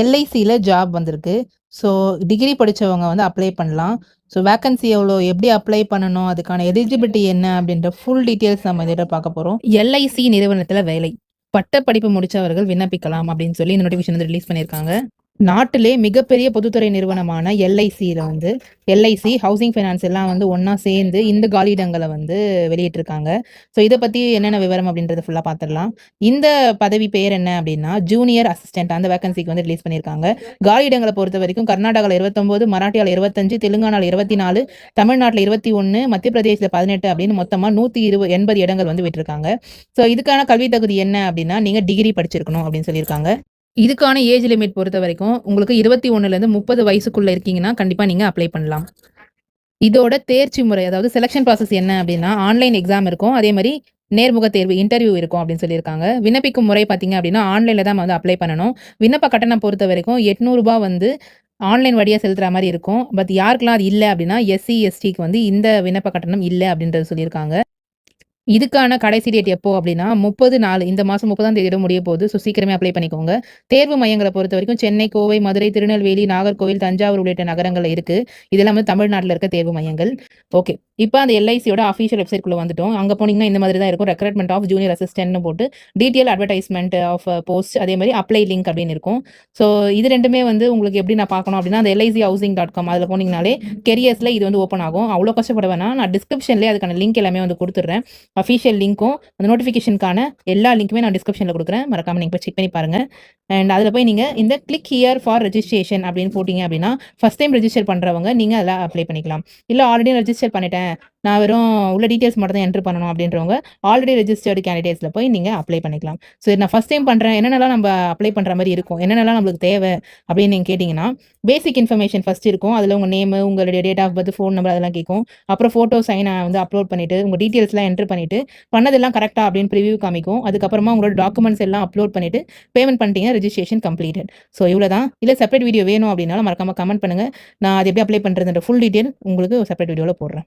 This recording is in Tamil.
எல்ஐசியில ஜாப் வந்திருக்கு. ஸோ டிகிரி படிச்சவங்க வந்து அப்ளை பண்ணலாம். ஸோ வேக்கன்சி எவ்வளோ? எப்படி அப்ளை பண்ணணும்? அதுக்கான எலிஜிபிலிட்டி என்ன? அப்படின்ற ஃபுல் டீட்டெயில்ஸ் நம்ம இதில பார்க்க போறோம். எல்ஐசி நிறுவனத்தில வேலை. பட்டப்படிப்பு முடிச்சவர்கள் விண்ணப்பிக்கலாம் அப்படின்னு சொல்லி இந்த நோட்டிஃபிகேஷன் வந்து ரிலீஸ் பண்ணியிருக்காங்க. நாட்டிலே மிகப்பெரிய பொதுத்துறை நிறுவனமான எல்ஐசியில வந்து எல்ஐசி, ஹவுசிங் ஃபைனான்ஸ் எல்லாம் வந்து ஒண்ணா சேர்ந்து இந்த காலியிடங்கள வந்து வெளியிட்டிருக்காங்க. ஸோ இத பத்தி என்னென்ன விவரம் அப்படின்றத ஃபுல்லா பார்த்துடலாம். இந்த பதவி பெயர் என்ன அப்படின்னா, ஜூனியர் அசிஸ்டன்ட் அந்த வேக்கன்சிக்கு வந்து ரிலீஸ் பண்ணியிருக்காங்க. காலியிடங்கள பொறுத்தவரைக்கும் கர்நாடகால 29, மராட்டியால 25, தெலுங்கானால 24, தமிழ்நாட்டுல 21, மத்திய பிரதேசல 18 அப்படின்னு மொத்தமா 180 இடங்கள் வந்து விட்டிருக்காங்க. ஸோ இதுக்கான கல்வி தகுதி என்ன அப்படின்னா, நீங்க டிகிரி படிச்சிருக்கணும் அப்படின்னு சொல்லியிருக்காங்க. இதுக்கான ஏஜ் லிமிட் பொறுத்தவரைக்கும் உங்களுக்கு 21லேருந்து 30 வயசுக்குள்ள இருக்கீங்கன்னா, கண்டிப்பா நீங்க அப்ளை பண்ணலாம். இதோட தேர்ச்சி முறை அதாவது செலக்ஷன் ப்ராசஸ் என்ன அப்படின்னா, ஆன்லைன் எக்ஸாம் இருக்கும். அதே மாரி நேர்முக தேர்வு இன்டர்வியூ இருக்கும் அப்படின்னு சொல்லியிருக்காங்க. விண்ணப்பிக்கும் முறை பார்த்தீங்க அப்படின்னா, ஆன்லைன்ல தான் வந்து அப்ளை பண்ணணும். விண்ணப்ப கட்டணம் பொறுத்தவரைக்கும் ரூ. 800 வந்து ஆன்லைன் வழியா செலுத்துற மாரி இருக்கும். பட் யாருக்கெல்லாம் அது இல்ல அப்படின்னா, எஸ்சி, எஸ்டிக்கு வந்து இந்த விண்ணப்ப கட்டணம் இல்ல அப்படின்றத சொல்லியிருக்காங்க. இதுக்கான கடைசி டேட் எப்போ அப்படின்னா 30/4 இந்த மாசம் 30ஆம் தேதியோட முடிய போகுது. ஸோ சீக்கிரமே அப்ளை பண்ணிக்கோங்க. தேர்வு மையங்கள பொறுத்தவரைக்கும் சென்னை, கோவை, மதுரை, திருநெல்வேலி, நாகர்கோவில், தஞ்சாவூர் உள்ளிட்ட நகரங்கள்ல இருக்கு. இதெல்லாம் வந்து தமிழ்நாட்டுல இருக்க தேர்வு மையங்கள். ஓகே. இப்ப அந்த எல்ஐசியோட அஃபிஷியல் வெப்சைட்குள்ள வந்துட்டோம். அங்க போனீங்கன்னா இந்த மாதிரி தான் இருக்கும். ரெக்ரூட்மென்ட் ஆஃப் ஜூனியர் அசிஸ்டன்ட்னு போட்டு டீட்டெயில் அட்வர்டைஸ்மென்ட் ஆஃப் போஸ்ட் அதே மாரி அப்ளை லிங்க் அப்படின்னு இருக்கும். ஸோ இது 2மே வந்து உங்களுக்கு எப்படி நான் பார்க்கணும் அப்படின்னா, அந்த LIChousing.com அதுல போனீங்கனாலே கெரியர்ஸ்ல இது வந்து ஓப்பன் ஆகும். அவ்வளோ கஷ்டப்பட வேணாம். நான் டிஸ்கிரிப்ஷன்லயே அதுக்கான லிங்க் எல்லாமே வந்து குடுத்துடுறேன். அஃபிஷியல் லிங்க்கும், அந்த நோட்டிஃபிகேஷனுக்கான எல்லா லிங்க்குமே நான் டிஸ்கிரிப்ஷன்ல குடுக்குறேன். மறக்காம நீங்க போய் செக் பண்ணி பாருங்க. அண்ட் அதில போய் நீங்க இந்த கிளிக் ஹியர் ஃபார் ரெஜிஸ்ட்ரேஷன் அப்படின்னு போட்டீங்க அப்படின்னா, ஃபர்ஸ்ட் டைம் ரெஜிஸ்டர் பண்றவங்க நீங்க அதில அப்ளை பண்ணிக்கலாம். இல்ல ஆல்ரெடி ரெஜிஸ்டர் பண்ணிட்டேன். நான் வெறும் உள்ள டீட்டெயில்ஸ் மட்டும் தான் என்டர் பண்ணணும் அப்படின்றவங்க, ஆல்ரெடி ரெஜிஸ்டர்ட் கேண்டிடேட்ஸ்ல போய் நீங்க அப்ளை பண்ணிக்கலாம். ஸோ நான் ஃபர்ஸ்ட் டைம் பண்றேன். என்னென்னலாம் நம்ம அப்ளை பண்ற மாரி இருக்கும்? என்னென்னலாம் நம்மளுக்கு தேவை அப்படின்னு நீங்க கேட்டீங்கன்னா, பேசிக் இன்ஃபர்மேஷன் ஃபர்ஸ்ட் இருக்கும். அதில உங்க நேமு, உங்களுடைய date of birth, phone number அதெல்லாம் கேட்கும். அப்புறம் ஃபோட்டோ சைன் வந்து அப்லோட் பண்ணிட்டு, உங்க டீட்டெயில்ஸ்லாம் என்டர் பண்ணிட்டு, பண்ணதெல்லாம் கரெக்ட்டா அப்படின்னு ப்ரிவ்யூ காமிக்கும். அதுக்கப்புறமா உங்களோட டாக்குமெண்ட்ஸ் எல்லாம் அப்லோட் பண்ணிட்டு, பேமெண்ட் பண்ணிட்டீங்கன்னா ரெஜிஸ்ட்ரேஷன் கம்ப்ளீட்டட். ஸோ இவ்வளோதான். இல்ல செப்பரேட் வீடியோ வேணும் அப்படின்னாலும் மறக்காம கமெண்ட் பண்ணுங்க. நான் அது எப்படி அப்ளை பண்றதுன்ற ஃபுல் டீட்டெயில் உங்களுக்கு செப்பரேட் வீடியோல போடுறேன்.